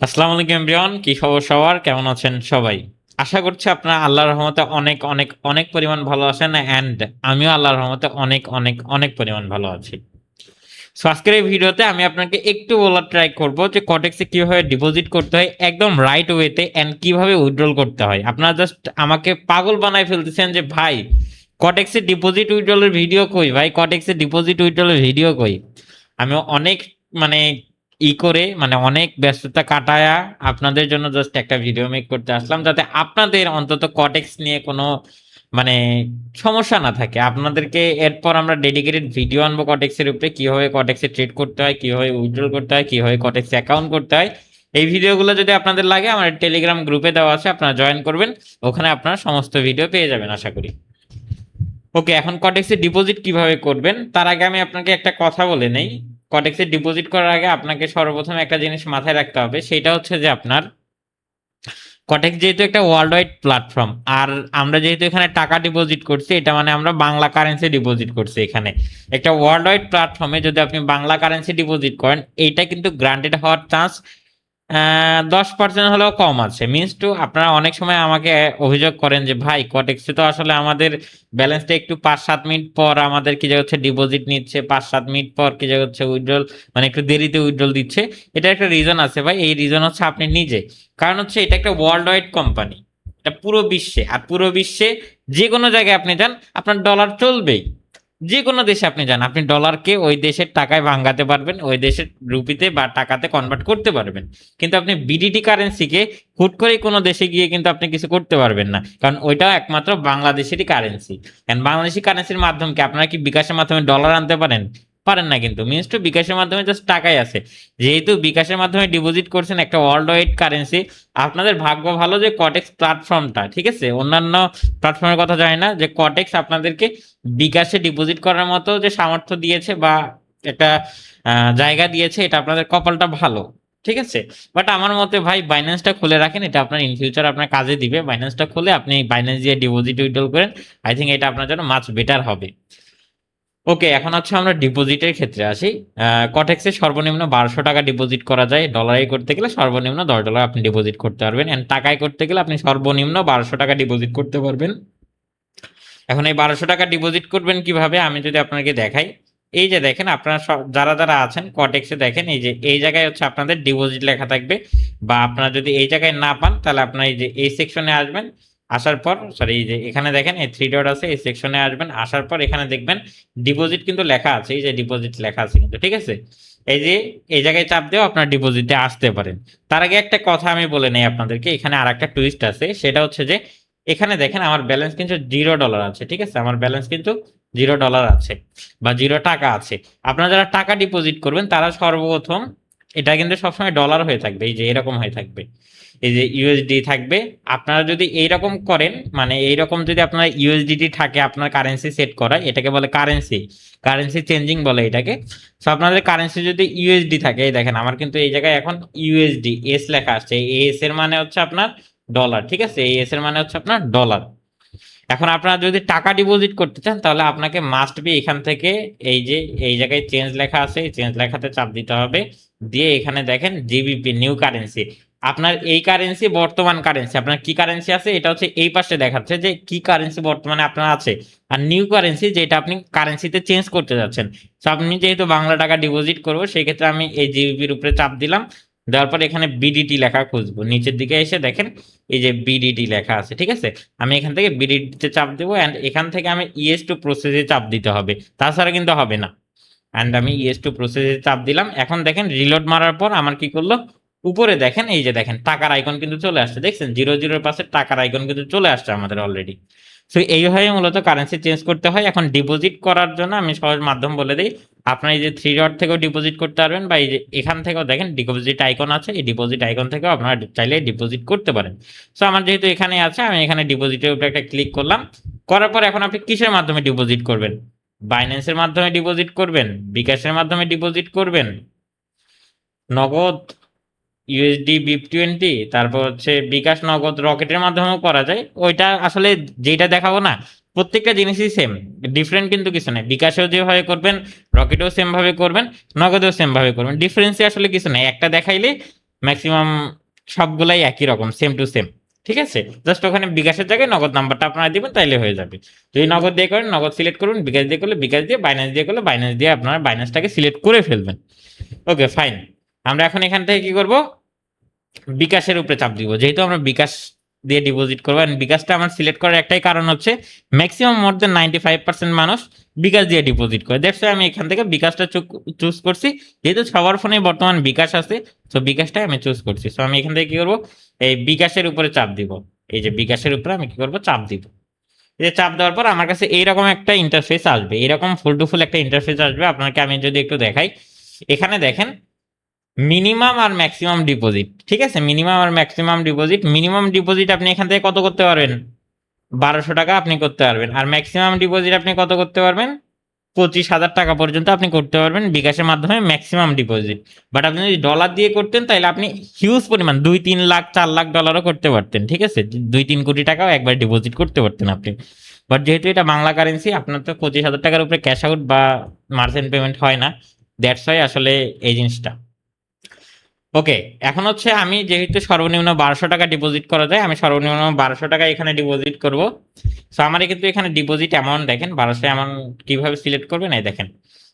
আসসালামু আলাইকুম এভরিওয়ান, কি খবর সবার? কেমন আছেন সবাই? আশা করছি আপনারা আল্লাহর রহমতে অনেক অনেক অনেক পরিমাণ ভালো আছেন অ্যান্ড আমিও আল্লাহর রহমতে অনেক অনেক অনেক পরিমাণ ভালো আছি। সো আজকের এই ভিডিওতে আমি আপনাকে একটু বলার ট্রাই করব যে কটেক্সে কিভাবে ডিপোজিট করতে হয় একদম রাইট ওয়েতে অ্যান্ড কিভাবে উইথড্রল করতে হয়। আপনারা জাস্ট আমাকে পাগল বানায় ফেলতেছেন যে ভাই কটেক্সে ডিপোজিট উইথড্রলের ভিডিও কই? ভাই কটেক্সে ডিপোজিট উইথড্রলের ভিডিও কই? আমি অনেক মানে করে মানে অনেক ব্যস্ততা কাটায়া আপনাদের জন্য জাস্ট একটা ভিডিও মেক করতে আসলাম, যাতে আপনাদের অন্তত কটেক্স নিয়ে কোনো মানে সমস্যা না থাকে। আপনাদেরকে এরপর আমরা ডেডিকেটেড ভিডিও আনবো কটেক্সের উপরে, কিভাবে কটেক্সে ট্রেড করতে হয়, কিভাবে উইথড্রল করতে হয়, কিভাবে কটেক্সে অ্যাকাউন্ট করতে হয়। এই ভিডিওগুলো যদি আপনাদের লাগে আমার টেলিগ্রাম গ্রুপে দেওয়া আছে, আপনারা জয়েন করবেন, ওখানে আপনারা সমস্ত ভিডিও পেয়ে যাবেন আশা করি। ওকে, এখন কটেক্সে ডিপোজিট কিভাবে করবেন তার আগে আমি আপনাকে একটা কথা বলে নেই। কটেক্সে ডিপোজিট করার আগে আপনাকে সর্বপ্রথম একটা জিনিস মাথায় রাখতে হবে, সেটা হচ্ছে যে আপনার কটেক্স যেহেতু একটা ওয়ার্ল্ড ওয়াইড প্ল্যাটফর্ম, আর আমরা যেহেতু এখানে টাকা ডিপোজিট করছি, এটা মানে আমরা বাংলা কারেন্সি ডিপোজিট করছি। এখানে একটা ওয়ার্ল্ড ওয়াইড প্ল্যাটফর্মে যদি আপনি বাংলা কারেন্সি ডিপোজিট করেন, এইটা কিন্তু গ্রান্টেড হওয়ার চান্স 10% হলেও কম আছে। মিনস টু, আপনারা অনেক সময় আমাকে অভিযোগ করেন যে ভাই কটেক্সে তো আসলে আমাদের ব্যালেন্সটা একটু 5-7 মিনিট পর আমাদের কি যে হচ্ছে ডিপোজিট নিচ্ছে, 5-7 মিনিট পর কি যে হচ্ছে উইথড্রল, মানে একটু দেরিতে উইথড্রল দিচ্ছে। এটা একটা রিজন আছে ভাই, এই রিজন হচ্ছে আপনি নিজে। কারণ হচ্ছে এটা একটা ওয়ার্ল্ড ওয়াইড কোম্পানি, এটা পুরো বিশ্বে, আর পুরো বিশ্বে যে কোনো জায়গায় আপনি যান আপনার ডলার চলবেই। যে কোনো দেশে আপনি যান, আপনি ডলারকে ওই দেশের টাকায় ভাঙাতে পারবেন, ওই দেশের রুপিতে বা টাকাতে কনভার্ট করতে পারবেন। কিন্তু আপনি বিডিটি কারেন্সিকে হুট করে কোনো দেশে গিয়ে কিন্তু আপনি কিছু করতে পারবেন না, কারণ ওইটাও একমাত্র বাংলাদেশেরই কারেন্সি। কারণ বাংলাদেশি কারেন্সির মাধ্যমে কি আপনারা কি বিকাশের মাধ্যমে ডলার আনতে পারেন? পারেন না। কিন্তু মিনস টু বিকাশের মাধ্যমে জাস্ট টাকাই আছে। যেহেতু বিকাশের মাধ্যমে ডিপোজিট করছেন একটা ওয়ার্ল্ড ওয়াইড কারেন্সি, আপনাদের ভাগ্য ভালো যে কটেক্স প্ল্যাটফর্মটা, ঠিক আছে, অন্যান্য প্ল্যাটফর্মের কথা জানি না, যে কটেক্স আপনাদেরকে বিকাশে ডিপোজিট করার মতো যে সামর্থ্য দিয়েছে বা একটা জায়গা দিয়েছে, এটা আপনাদের কপালটা ভালো। ঠিক আছে, বাট আমার মতে ভাই বাইন্যান্সটা খুলে রাখেন, এটা আপনার ইন ফিউচার আপনার কাজে দিবে। বাইন্যান্সটা খুলে আপনি বাইন্যান্স দিয়ে ডিপোজিট উইথড্রল করেন, আই থিঙ্ক এটা আপনার জন্য মাচ বেটার হবে। ওকে, এখন হচ্ছে আমরা ডিপোজিটের ক্ষেত্রে আসি। কটেক্সে সর্বনিম্ন 1200 টাকা ডিপোজিট করা যায়। ডলারে করতে গেলে সর্বনিম্ন $10 আপনি ডিপোজিট করতে পারবেন, এন্ড টাকায় করতে গেলে আপনি সর্বনিম্ন 1200 টাকা ডিপোজিট করতে পারবেন। এখন এই 1200 টাকা ডিপোজিট করবেন কিভাবে আমি যদি আপনাকে দেখাই। এই যে দেখেন, আপনারা যারা যারা আছেন কটেক্সে, দেখেন এই যে এই জায়গায় হচ্ছে আপনাদের ডিপোজিট লেখা থাকবে। বা আপনারা যদি এই জায়গায় না পান, তাহলে আপনার এই যে এই সেকশনে আসবেন, আসার পর সরি এই যে এখানে দেখেন এই 3 ডট আছে, এই সেকশনে আসবেন, আসার পর এখানে দেখবেন ডিপোজিট কিন্তু লেখা আছে, এই যে ডিপোজিট লেখা আছে কিন্তু, ঠিক আছে। এই যে এই জায়গায় চাপ দিয়েও আপনার ডিপোজিটে আসতে পারেন। তার আগে একটা কথা আমি বলে নেই আপনাদেরকে, এখানে আর একটা টুইস্ট আছে, সেটা হচ্ছে যে এখানে দেখেন আমার ব্যালেন্স কিন্তু $0 আছে, ঠিক আছে, আমার ব্যালেন্স কিন্তু $0 আছে বা $0 আছে। আপনারা যারা টাকা ডিপোজিট করবেন তারা সর্বপ্রথম, এটা কিন্তু সবসময় ডলার হয়ে থাকবে, এই যে এরকম হয়ে থাকবে, এই যে ইউএসডি থাকবে। আপনারা যদি এইরকম করেন, মানে এইরকম যদি আপনার ইউএসডিটি থাকে আপনার কারেন্সি সেট করা, এটাকে বলে কারেন্সি, কারেন্সি চেঞ্জিং বলে এটাকে। সো আপনাদের কারেন্সি যদি ইউএসডি থাকে, এই দেখেন আমার কিন্তু এই জায়গায় এখন ইউএসডি এস লেখা আসছে, এস এর মানে হচ্ছে আপনার ডলার, ঠিক আছে, এই এস এর মানে হচ্ছে আপনার ডলার। এখন আপনারা যদি টাকা ডিপোজিট করতে চান, তাহলে আপনাকে মাস্ট বি এখান থেকে এই যে এই জায়গায় চেঞ্জ লেখা আছে, এই চেঞ্জ লেখাতে চাপ দিতে হবে। দিয়ে এখানে দেখেন জিবিপি নিউ কারেন্সি, আপনার এই কারেন্সি বর্তমান কারেন্সি, আপনার কি কারেন্সি আছে এটা হচ্ছে এই পাশে দেখাচ্ছে যে কি কারেন্সি বর্তমানে আপনার আছে। আর নিউ কারেন্সি যেটা আপনি কারেন্সিতে চেঞ্জ করতে যাচ্ছেন। তো আপনি যেহেতু বাংলা টাকা ডিপোজিট করবো, সেই ক্ষেত্রে আমি এই জিবিপির উপরে চাপ দিলাম। দেওয়ার পর এখানে বিডিটি লেখা খুঁজবো, নিচের দিকে এসে দেখেন এই যে বিডিটি লেখা আছে, ঠিক আছে। আমি এখান থেকে বিডিটিতে চাপ দেবো, অ্যান্ড এখান থেকে আমি ইএস টু প্রসেসে চাপ দিতে হবে, তাছাড়া কিন্তু হবে না। অ্যান্ড আমি ইএস টু প্রসেসে চাপ দিলাম। এখন দেখেন রিলোড মারার পর আমার কি করলো, উপরে দেখেন এই যে দেখেন টাকার আইকন কিন্তু চলে আসছে, দেখছেন 00 পাশে টাকার আইকন কিন্তু চলে আসছে আমাদের অলরেডি। সো এইভাবে মূলত কারেন্সি চেঞ্জ করতে হয়। এখন ডিপোজিট করার জন্য আমি সহজ মাধ্যম বলে দিই, আপনার এই যে 3 ডট থেকেও ডিপোজিট করতে পারবেন, বা এই যে এখান থেকেও দেখেন ডিপোজিট আইকন আছে, এই ডিপোজিট আইকন থেকেও আপনারা চাইলে ডিপোজিট করতে পারেন। সো আমার যেহেতু এখানে আছে, আমি এখানে ডিপোজিটের উপরে একটা ক্লিক করলাম। করার পর এখন আপনি কিসের মাধ্যমে ডিপোজিট করবেন? বাইন্যান্সের মাধ্যমে ডিপোজিট করবেন, বিকাশের মাধ্যমে ডিপোজিট করবেন, নগদ ইউএসডি BIP20, তারপর হচ্ছে বিকাশ নগদ রকেটের মাধ্যমেও করা যায়। ওইটা আসলে যেটা দেখাবো না, প্রত্যেকটা জিনিসই সেম, ডিফারেন্ট কিন্তু কিছু নেই। বিকাশেও যেভাবে করবেন, রকেটেও সেম ভাবে করবেন, নগদেও সেম ভাবে করবেন, ডিফারেন্সই আসলে কিছু নেই। একটা দেখাইলে ম্যাক্সিমাম সবগুলাই একই রকম, সেম টু সেম। ঠিক আছে, জাস্ট ওখানে বিকাশের জায়গায় নগদ নাম্বারটা আপনারা দিবেন, তাইলে হয়ে যাবে। যদি নগদ দিয়ে করেন নগদ সিলেক্ট করুন, বিকাশ দিয়ে করলে বিকাশ দিয়ে, বাইন্যান্স দিয়ে করলে বাইন্যান্স দিয়ে আপনারা বাইন্যান্সটাকে সিলেক্ট করে ফেলবেন। Okay fine. আমরা এখন এখান থেকে কি করব, বিকাশের উপরে চাপ দিব, যেহেতু আমরা বিকাশ দিয়ে ডিপোজিট করবো। বিকাশটা আমার সিলেক্ট করার একটাই কারণ হচ্ছে ম্যাক্সিমাম মোর দেন 95% মানুষ বিকাশ দিয়ে ডিপোজিট করে। দ্যাটস আমি এখান থেকে বিকাশটা চুজ করছি, যেহেতু সবার ফোনে বর্তমান বিকাশ আছে, তো বিকাশটাই আমি চুজ করছি। সো আমি এখান থেকে কি করবো, এই বিকাশের উপরে চাপ দিব। এই যে বিকাশের উপরে আমি কি করবো, চাপ দিব। এই যে চাপ দেওয়ার পর আমার কাছে এইরকম একটা ইন্টারফেস আসবে, এরকম ফুল টু ফুল একটা ইন্টারফেস আসবে। আপনাকে আমি যদি একটু দেখাই, এখানে দেখেন মিনিমাম আর ম্যাক্সিমাম ডিপোজিট। ঠিক আছে, মিনিমাম আর ম্যাক্সিমাম ডিপোজিট। মিনিমাম ডিপোজিট আপনি এখান থেকে কত করতে পারবেন, 1200 টাকা আপনি করতে পারবেন। আর ম্যাক্সিমাম ডিপোজিট আপনি কত করতে পারবেন, 25,000 টাকা পর্যন্ত আপনি করতে পারবেন বিকাশের মাধ্যমে ম্যাক্সিমাম ডিপোজিট। বাট আপনি যদি ডলার দিয়ে করতেন তাহলে আপনি হিউজ পরিমাণ 2-3 লাখ 4 লাখ ডলারও করতে পারতেন। ঠিক আছে, 2-3 কোটি টাকাও একবার ডিপোজিট করতে পারতেন আপনি। বাট যেহেতু এটা বাংলা কারেন্সি, আপনার তো 25,000 টাকার উপরে ক্যাশ আউট বা মার্চেন্ট পেমেন্ট হয় না। দ্যাটস ওয়াই আসলে এই জিনিসটা। ওকে, এখন হচ্ছে আমি যেহেতু সর্বনিম্ন 1200 টাকা ডিপোজিট করা যায়, আমি সর্বনিম্ন 1200 টাকা এখানে ডিপোজিট করব। সো আমার কিন্তু এখানে ডিপোজিট অ্যামাউন্ট দেখেন 1200 অ্যামাউন্ট কিভাবে সিলেক্ট করবেন, এই দেখেন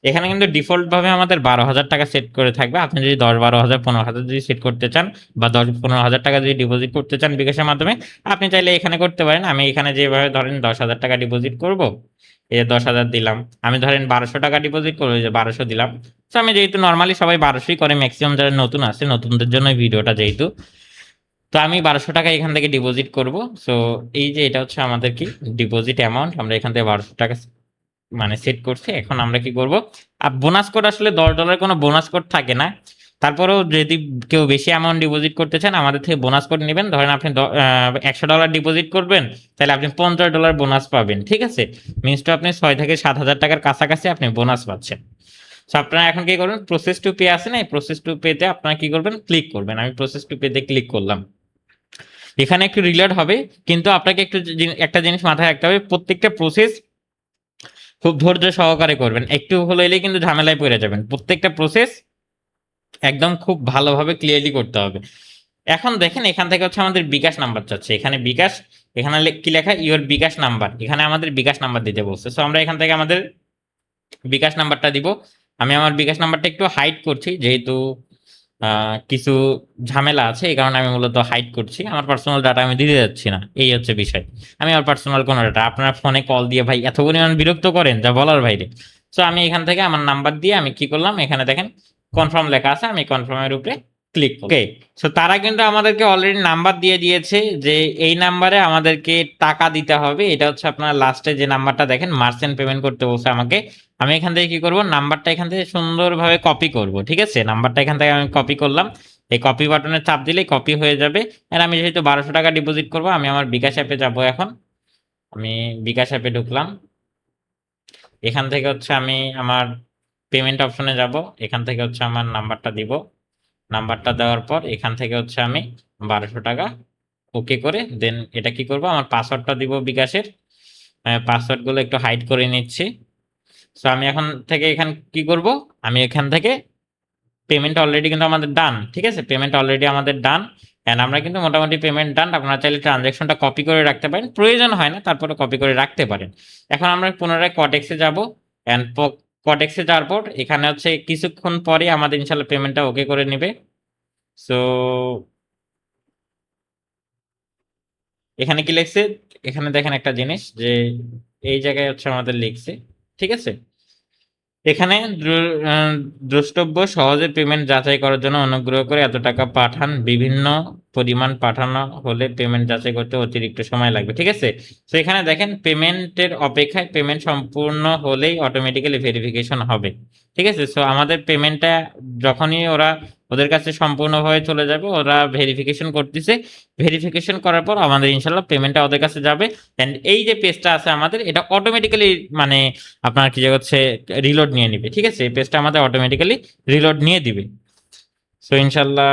এখানে কিন্তু ডিফল্ট ভাবে আমাদের 12,000 টাকা সেট করে থাকবে। আপনি যদি 10, 12,000, 15,000 যদি সেট করতে চান, বা 10-15,000 টাকা যদি ডিপোজিট করতে চান বিকাশের মাধ্যমে, আপনি চাইলে এখানে করতে পারেন। আমি এখানে যেভাবে ধরেন 10,000 টাকা ডিপোজিট করব, এই 10,000 দিলাম। আমি ধরেন 1200 টাকা ডিপোজিট করবো, যে 1200 দিলাম। তো আমি যেহেতু নর্মালি সবাই 1200ই করে, ম্যাক্সিমাম যারা নতুন আছে, নতুনদের জন্য ভিডিওটা যেহেতু, তো আমি 1200 টাকা এখান থেকে ডিপোজিট করব। সো এই যে এটা হচ্ছে আমাদের কি ডিপোজিট অ্যামাউন্ট, আমরা এখান থেকে 1200 টাকা মানে সেট করছি। এখন আমরা কি করব, আর বোনাস কোড আসলে $10 কোনো বোনাস কোড থাকে না। তারপরেও যদি কেউ বেশি অ্যামাউন্ট ডিপোজিট করতে চান, আমাদের থেকে বোনাস কোড নেবেন। ধরেন আপনি $100 ডিপোজিট করবেন, তাহলে আপনি $50 বোনাস পাবেন। ঠিক আছে, মিনস টু আপনি 6 থেকে 7,000 টাকার কাছাকাছি আপনি বোনাস পাচ্ছেন। সো আপনারা এখন কি করবেন, প্রসেস টু পে আছে না, এই প্রসেস টু পেতে আপনারা কি করবেন, ক্লিক করবেন। আমি প্রসেস টু পেতে ক্লিক করলাম। এখানে একটু রিলোড হবে, কিন্তু আপনাকে একটু একটা জিনিস মাথায় রাখতে হবে, প্রত্যেকটা প্রসেস খুব ধৈর্য সহকারে করবেন। একটু হলেই কিন্তু ঝামেলায় পড়ে যাবেন। প্রত্যেকটা প্রসেস একদম খুব ভালোভাবে ক্লিয়ারলি করতে হবে। এখন দেখেন এখান থেকে হচ্ছে আমাদের বিকাশ নাম্বার চাচ্ছে, এখানে বিকাশ, এখানে কি লেখা, ইওর বিকাশ নাম্বার, এখানে আমাদের বিকাশ নাম্বার দিতে বলছে। সো আমরা এখান থেকে আমাদের বিকাশ নাম্বারটা দিব। আমি আমার বিকাশ নাম্বারটা একটু হাইড করছি, যেহেতু কিছু ঝামেলা আছে, এই কারণে আমি মূলত হাইড করছি। আমার পার্সোনাল ডাটা আমি দিতে যাচ্ছি না, এই হচ্ছে বিষয়। আমি আমার পার্সোনাল কোনো ডাটা, আপনার ফোনে কল দিয়ে ভাই এত পরিমাণ বিরক্ত করেন যা বলার বাইরে। সো আমি এখান থেকে আমার নাম্বার দিয়ে আমি কি করলাম, এখানে দেখেন কনফার্ম লেখা আছে, আমি কনফার্মের উপরে ক্লিক। ওকে, সো তারা কিন্তু আমাদেরকে অলরেডি নাম্বার দিয়ে দিয়েছে, যে এই নাম্বারে আমাদেরকে টাকা দিতে হবে। এটা হচ্ছে আপনার লাস্টে যে নাম্বারটা দেখেন, মার্চেন্ট পেমেন্ট করতে বলছে আমাকে। আমি এখান থেকে কি করব, নাম্বারটা এখান থেকে সুন্দরভাবে কপি করব। ঠিক আছে, নাম্বারটা এখান থেকে আমি কপি করলাম। এই কপি বাটনে চাপ দিলেই কপি হয়ে যাবে। আর আমি যেহেতু 1200 টাকা ডিপোজিট করব, আমি আমার বিকাশ অ্যাপে যাব। এখন আমি বিকাশ অ্যাপে ঢুকলাম। এখান থেকে হচ্ছে আমি আমার পেমেন্ট অপশনে যাব। এখান থেকে হচ্ছে আমার নাম্বারটা দিব। নাম্বারটা দেওয়ার পর এখান থেকে হচ্ছে আমি 1200 টাকা ওকে করে দেন এটা কি করব, আমার পাসওয়ার্ডটা দিব বিকাশের। পাসওয়ার্ডগুলো একটু হাইড করে নিচ্ছি। সো আমি এখন থেকে এখান কি করব, আমি এখান থেকে পেমেন্ট অলরেডি কিন্তু আমাদের ডান। ঠিক আছে, পেমেন্ট অলরেডি আমাদের ডান। এন্ড আমরা কিন্তু মোটামুটি পেমেন্ট ডান। আপনারা চাইলে ট্রানজ্যাকশনটা কপি করে রাখতে পারেন, প্রয়োজন হয় না, তারপরে কপি করে রাখতে পারেন। এখন আমরা পুনরায় কটেক্সে যাব। এন্ড কটেক্সে যাওয়ার পর এখানে হচ্ছে কিছুক্ষণ পরে আমাদের ইনশাল্লাহ পেমেন্টটা ওকে করে নেবে। সো এখানে কি লিখছে, এখানে দেখেন একটা জিনিস, যে এই জায়গায় হচ্ছে আমাদের লিখছে। ঠিক আছে, এখানে দ্রষ্টব্য, সহজে পেমেন্ট যাচাই করার জন্য অনুগ্রহ করে এত টাকা পাঠান। বিভিন্ন পরিমাণ পাঠানো হলে পেমেন্ট যাচাই করতে অতিরিক্ত সময় লাগবে। ঠিক আছে, তো এখানে দেখেন পেমেন্টের অপেক্ষায়, পেমেন্ট সম্পূর্ণ হলেই অটোমেটিক্যালি ভেরিফিকেশন হবে। ঠিক আছে, সো আমাদের পেমেন্টটা যখনই ওদের কাছে সম্পূর্ণভাবে চলে যাবে, ওরা ভেরিফিকেশন করতেছে। ভেরিফিকেশন করার পর আমাদের ইনশাল্লাহ পেমেন্টটা ওদের কাছে যাবে। এন্ড এই যে পেজটা আছে আমাদের, এটা অটোমেটিক্যালি মানে আপনার কি হচ্ছে রিলোড নিয়ে নিবে। ঠিক আছে, এই পেজটা আমাদের অটোমেটিক্যালি রিলোড নিয়ে দিবে। সো ইনশাল্লাহ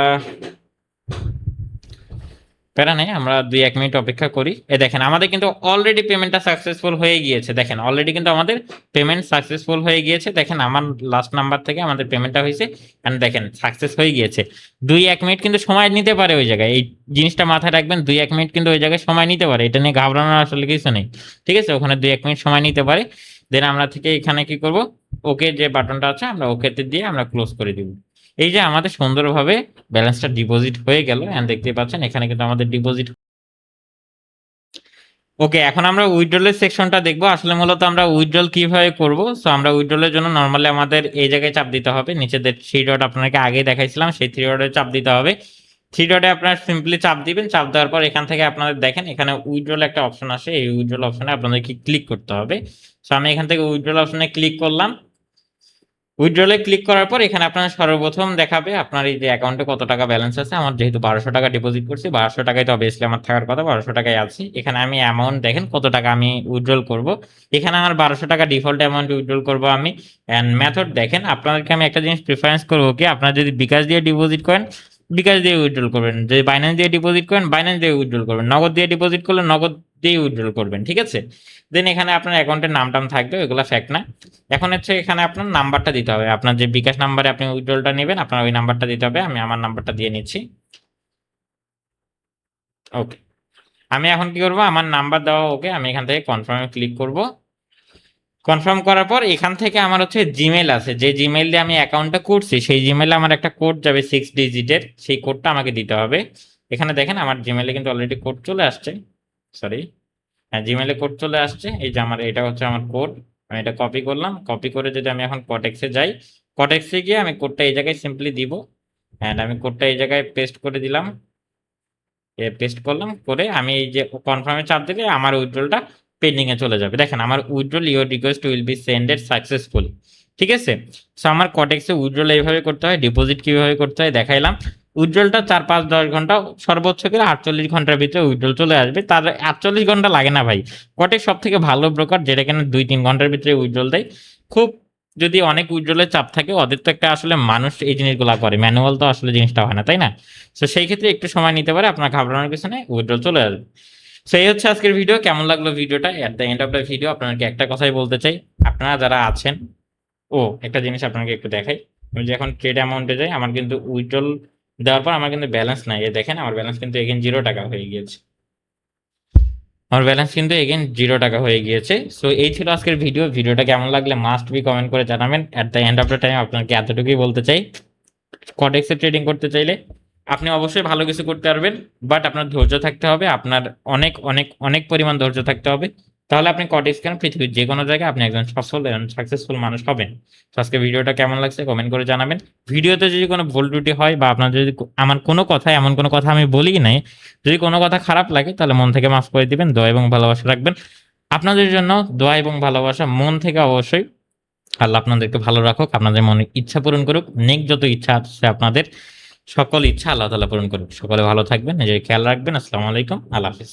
প্যারা নেই, আমরা 2-1 মিনিট অপেক্ষা করি। দেখেন আমাদের কিন্তু অলরেডি পেমেন্টটা সাকসেসফুল হয়ে গিয়েছে। দেখেন অলরেডি কিন্তু আমাদের পেমেন্ট সাকসেসফুল হয়ে গিয়েছে। দেখেন আমার লাস্ট নাম্বার থেকে আমাদের পেমেন্টটা হয়েছে এন্ড দেখেন সাকসেস হয়ে গিয়েছে। 2-1 মিনিট কিন্তু সময় নিতে পারে ওই জায়গায়। এই জিনিসটা মাথায় রাখবেন, 2-1 মিনিট কিন্তু ওই জায়গায় সময় নিতে পারে। এটা নিয়ে ঘাবড়ানোর আসলে কিছু নেই। ঠিক আছে? ওখানে 2-1 মিনিট সময় নিতে পারে। দেন আমরা থেকে এখানে কি করব? ওকে যে বাটনটা আছে আমরা ওকেতে দিয়ে আমরা ক্লোজ করে দিব। এই যে আমাদের সুন্দরভাবে ব্যালেন্সটা ডিপোজিট হয়ে গেল এন্ড দেখতে পাচ্ছেন এখানে কিন্তু আমাদের ডিপোজিট। ওকে, এখন আমরা উইথড্রল এর সেকশনটা দেখব। আসলে মূলত আমরা উইথড্রল কিভাবে করব। সো আমরা উইথড্রল এর জন্য নরমালি আমাদের এই জায়গায় চাপ দিতে হবে। নিচে যে 3 ডট আপনাকে আগে দেখাইছিলাম সেই 3 ডটে চাপ দিতে হবে। 3 ডটে আপনারা সিম্পলি চাপ দিবেন। চাপ দেওয়ার পর এখান থেকে আপনাদের দেখেন এখানে উইথড্রল একটা অপশন আসে। এই উইথড্রল অপশনে আপনাদেরকে ক্লিক করতে হবে। সো আমি এখান থেকে উইথড্রল অপশনে ক্লিক করলাম। উইথড্রলে ক্লিক করার পর এখানে আপনার সর্বপ্রথম দেখাবে আপনার এই যে অ্যাকাউন্টে কত টাকা ব্যালেন্স আছে। আমার যেহেতু 1200 টাকা ডিপোজিট করছি, 1200 টাকায় তো অবভিয়াসলি আমার থাকার কথা, 1200 টাকায় আছে। এখানে আমি অ্যামাউন্ট দেখেন কত টাকা আমি উইথড্রল করব। এখানে আমার 1200 টাকা ডিফল্ট অ্যামাউন্ট উইথড্রল করব আমি। এন্ড মেথড দেখেন আপনাদেরকে আমি একটা জিনিস প্রিফারেন্স করব কি, আপনারা যদি বিকাশ দিয়ে ডিপোজিট করেন বিকাশ দিয়ে উইথড্রল করবেন, যদি বাইন্যান্স দিয়ে ডিপোজিট করেন বাইন্যান্স দিয়ে উইথড্রল করবেন, নগদ দিয়ে ডিপোজিট করলে নগদ দিয়ে উইথড্রল করবেন। ঠিক আছে? দেন এখানে আপনার অ্যাকাউন্টের নাম টাম থাকবে, ওইগুলো ফ্যাক্ট না। এখন হচ্ছে এখানে আপনার নাম্বারটা দিতে হবে। আপনার যে বিকাশ নাম্বারে আপনি উইথড্রলটা নেবেন আপনার ওই নাম্বারটা দিতে হবে। আমি আমার নাম্বারটা দিয়ে নিচ্ছি। ওকে, আমি এখন কি করব, আমার নাম্বার দেওয়া ওকে, আমি এখান থেকে কনফার্মে ক্লিক করব। কনফার্ম করার পর এখান থেকে আমার হচ্ছে জিমেল আছে, যে জিমেল দিয়ে আমি অ্যাকাউন্টটা করছি সেই জিমেলে আমার একটা কোড যাবে 6 ডিজিটের, সেই কোডটা আমাকে দিতে হবে। এখানে দেখেন আমার জিমেলে কিন্তু অলরেডি কোড চলে আসছে। সরি, হ্যাঁ জিমেলে কোড চলে আসছে। এই যে আমার এটা হচ্ছে আমার কোড, আমি এটা কপি করলাম। কপি করে যদি আমি এখন কটেক্সে যাই, কটেক্সে গিয়ে আমি কোডটা এই জায়গায় সিম্পলি দিব। অ্যান্ড আমি কোডটা এই জায়গায় পেস্ট করে দিলাম। পেস্ট করলাম, করে আমি এই যে কনফার্মে চাপ দিলে আমার উইথড্রলটা পেন্ডিং এ চলে যাবে। দেখেন আমার withdrawal your request will be sended successful. ঠিক আছে? সো আমার কটেক্সে উইথড্রল এইভাবে করতে হয়, ডিপোজিট কিভাবে করতে হয় দেখাইলাম। উইথড্রলটা 4-5-10 ঘন্টা, সর্বোচ্চ করে 48 ঘন্টার ভিতরে উইথড্রল চলে আসবে। তার 48 ঘন্টা লাগে না ভাই। কটেক্স সব থেকে ভালো ব্রোকার, যেটা কিনা 2-3 ঘন্টার ভিতরে উইথড্রল দেয়। খুব যদি অনেক উইথড্রলের চাপ থাকে, ওদের তো একটা আসলে মানুষ এই জিনিসগুলো করে, ম্যানুয়াল তো আসলে জিনিসটা হয় না, তাই না? তো সেই ক্ষেত্রে একটু সময় নিতে পারে, আপনার ঘাবড়ানোর কিছু নেই, উইথড্রল চলে আসবে। সো এই হচ্ছে আজকের ভিডিও। কেমন লাগলো ভিডিওটা? At the end of the video আপনাদেরকে একটা কথাই বলতে চাই, আপনারা যারা আছেন, একটা জিনিস আপনাকে একটু দেখাই। আমি যে এখন ট্রেড অ্যামাউন্টে যাই, আমার কিন্তু উইথড্রল দেওয়ার পর আমার কিন্তু ব্যালেন্স নাই। দেখেন আমার ব্যালেন্স কিন্তু এগেন 0 টাকা হয়ে গিয়েছে। আমার ব্যালেন্স কিন্তু এগেন 0 টাকা হয়ে গিয়েছে। সো এই ছিল আজকের ভিডিও। ভিডিওটা কেমন লাগলে মাস্ট বি কমেন্ট করে জানাবেন। At the end of the time আপনাকে এতটুকুই বলতে চাই, কডেক্সে ট্রেডিং করতে চাইলে আপনি অবশ্যই ভালো কিছু করতে পারবেন, বাট আপনার ধৈর্য থাকতে হবে। আপনার অনেক অনেক অনেক পরিমাণ ধৈর্য থাকতে হবে। তাহলে আপনি কডেক্স কেন, পৃথিবীর যে কোনো জায়গায় আপনি একজন সফল এবং সাকসেসফুল মানুষ হবেন। তো আজকে ভিডিওটা কেমন লাগছে কমেন্ট করে জানাবেন। ভিডিওতে যদি কোনো ভুল ত্রুটি হয় বা আপনার যদি আমার কোনো কথা, এমন কোনো কথা আমি বলি নাই, যদি কোনো কথা খারাপ লাগে তাহলে মন থেকে মাফ করে দিবেন। দোয়া এবং ভালোবাসা রাখবেন। আপনাদের জন্য দোয়া এবং ভালোবাসা মন থেকে অবশ্যই। আল্লাহ আপনাদেরকে ভালো রাখুক, আপনাদের মনের ইচ্ছা পূরণ করুক। নেক যত ইচ্ছা আছে আপনাদের, সকল ইচ্ছা আল্লাহ তাআলা পূরণ করুক। সকলে ভালো থাকবেন, নিজের খেয়াল রাখবেন। আসসালামু আলাইকুম, আল্লাহ হাফেজ।